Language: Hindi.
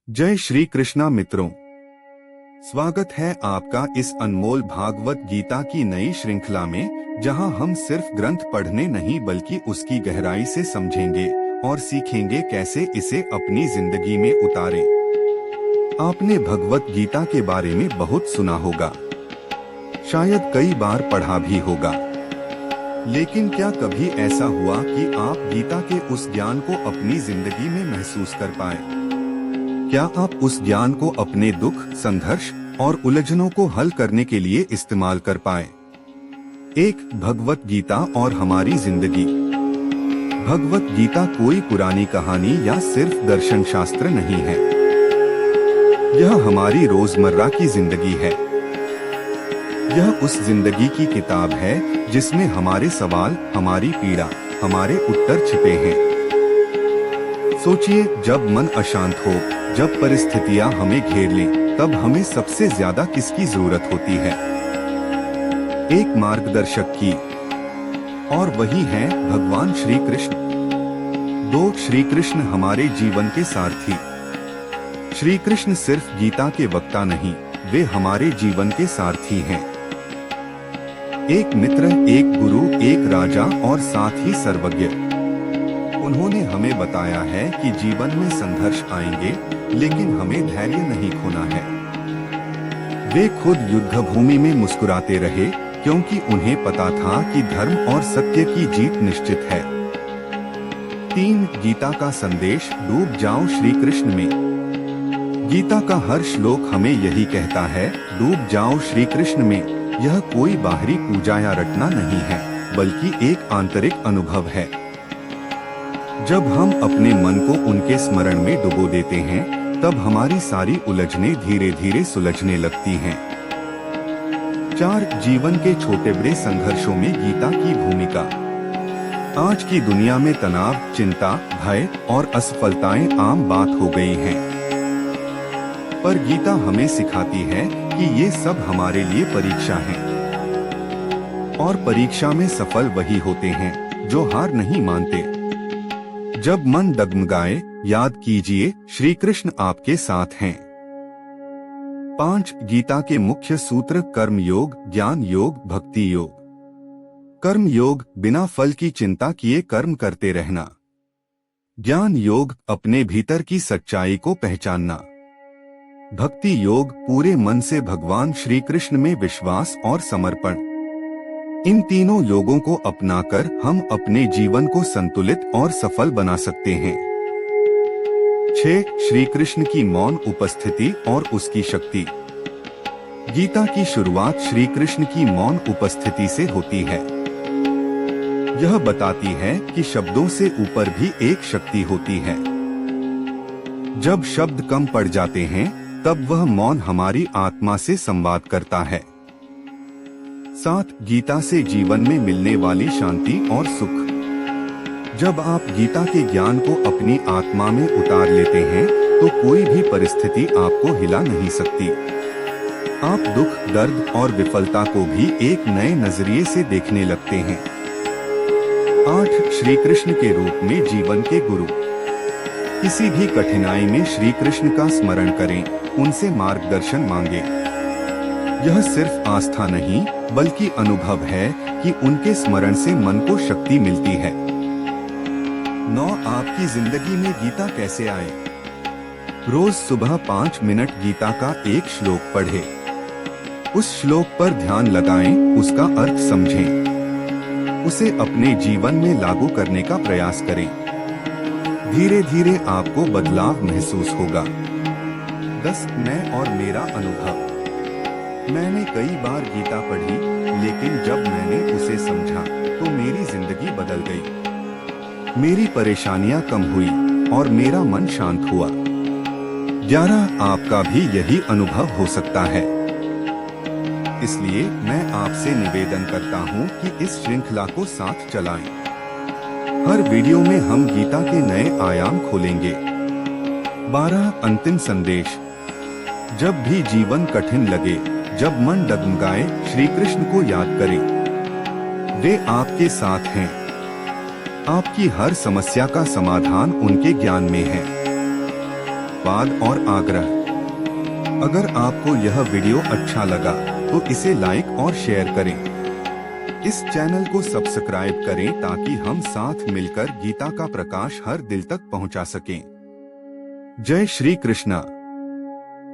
जय श्री कृष्णा मित्रों, स्वागत है आपका इस अनमोल भागवत गीता की नई श्रृंखला में, जहां हम सिर्फ ग्रंथ पढ़ने नहीं बल्कि उसकी गहराई से समझेंगे और सीखेंगे कैसे इसे अपनी जिंदगी में उतारें। आपने भगवत गीता के बारे में बहुत सुना होगा, शायद कई बार पढ़ा भी होगा, लेकिन क्या कभी ऐसा हुआ कि आप गीता के उस ज्ञान को अपनी जिंदगी में महसूस कर पाए? क्या आप उस ज्ञान को अपने दुख, संघर्ष और उलझनों को हल करने के लिए इस्तेमाल कर पाए? एक भगवत गीता और हमारी जिंदगी। भगवत गीता कोई पुरानी कहानी या सिर्फ दर्शन शास्त्र नहीं है। यह हमारी रोजमर्रा की जिंदगी है। यह उस जिंदगी की किताब है जिसमें हमारे सवाल, हमारी पीड़ा, हमारे उत्तर छिपे हैं। सोचिए, जब मन अशांत हो, जब परिस्थितियां हमें घेर लें, तब हमें सबसे ज्यादा किसकी जरूरत होती है? एक मार्गदर्शक की, और वही है भगवान श्री कृष्ण। दो श्री कृष्ण हमारे जीवन के सारथी। श्री कृष्ण सिर्फ गीता के वक्ता नहीं, वे हमारे जीवन के सारथी हैं। एक मित्र, एक गुरु, एक राजा और साथ ही सर्वज्ञ। उन्होंने हमें बताया है कि जीवन में संघर्ष आएंगे, लेकिन हमें धैर्य नहीं खोना है। वे खुद युद्ध भूमि में मुस्कुराते रहे, क्योंकि उन्हें पता था कि धर्म और सत्य की जीत निश्चित है। 3 गीता का संदेश, डूब जाओ श्री कृष्ण में। गीता का हर श्लोक हमें यही कहता है, डूब जाओ श्री कृष्ण में। यह कोई बाहरी पूजा या रटना नहीं है, बल्कि एक आंतरिक अनुभव है। जब हम अपने मन को उनके स्मरण में डुबो देते हैं, तब हमारी सारी उलझनें धीरे धीरे सुलझने लगती हैं। 4 जीवन के छोटे बड़े संघर्षों में गीता की भूमिका। आज की दुनिया में तनाव, चिंता, भय और असफलताएं आम बात हो गई हैं। पर गीता हमें सिखाती है कि ये सब हमारे लिए परीक्षा है, और परीक्षा में सफल वही होते हैं जो हार नहीं मानते। जब मन डगमगाए, याद कीजिए, श्री कृष्ण आपके साथ हैं। 5 गीता के मुख्य सूत्र, कर्म योग, ज्ञान योग, भक्ति योग। कर्म योग, बिना फल की चिंता किए कर्म करते रहना। ज्ञान योग, अपने भीतर की सच्चाई को पहचानना। भक्ति योग, पूरे मन से भगवान श्री कृष्ण में विश्वास और समर्पण। इन तीनों योगों को अपनाकर हम अपने जीवन को संतुलित और सफल बना सकते हैं। 6 श्री कृष्ण की मौन उपस्थिति और उसकी शक्ति। गीता की शुरुआत श्री कृष्ण की मौन उपस्थिति से होती है। यह बताती है कि शब्दों से ऊपर भी एक शक्ति होती है। जब शब्द कम पड़ जाते हैं, तब वह मौन हमारी आत्मा से संवाद करता है। 7 गीता से जीवन में मिलने वाली शांति और सुख। जब आप गीता के ज्ञान को अपनी आत्मा में उतार लेते हैं, तो कोई भी परिस्थिति आपको हिला नहीं सकती। आप दुख, दर्द और विफलता को भी एक नए नजरिए से देखने लगते हैं। 8 श्री कृष्ण के रूप में जीवन के गुरु। किसी भी कठिनाई में श्री कृष्ण का स्मरण करें, उनसे मार्गदर्शन मांगे। यह सिर्फ आस्था नहीं, बल्कि अनुभव है कि उनके स्मरण से मन को शक्ति मिलती है। 9 आपकी जिंदगी में गीता कैसे आए? रोज सुबह 5 मिनट गीता का एक श्लोक पढ़ें। उस श्लोक पर ध्यान लगाएं, उसका अर्थ समझें, उसे अपने जीवन में लागू करने का प्रयास करें। धीरे धीरे आपको बदलाव महसूस होगा। 10 मैं और मेरा अनुभव। मैंने कई बार गीता पढ़ी, लेकिन जब मैंने उसे समझा, तो मेरी जिंदगी बदल गई। मेरी परेशानियां कम हुई और मेरा मन शांत हुआ। 11 आपका भी यही अनुभव हो सकता है। इसलिए मैं आपसे निवेदन करता हूं कि इस श्रृंखला को साथ चलाएं। हर वीडियो में हम गीता के नए आयाम खोलेंगे। 12 अंतिम संदेश। जब भी जीवन कठिन लगे, जब मन डगमगाए, श्री कृष्ण को याद करें। वे आपके साथ हैं। आपकी हर समस्या का समाधान उनके ज्ञान में है। आशीर्वाद और आग्रह। अगर आपको यह वीडियो अच्छा लगा तो इसे लाइक और शेयर करें। इस चैनल को सब्सक्राइब करें ताकि हम साथ मिलकर गीता का प्रकाश हर दिल तक पहुंचा सकें। जय श्री कृष्णा।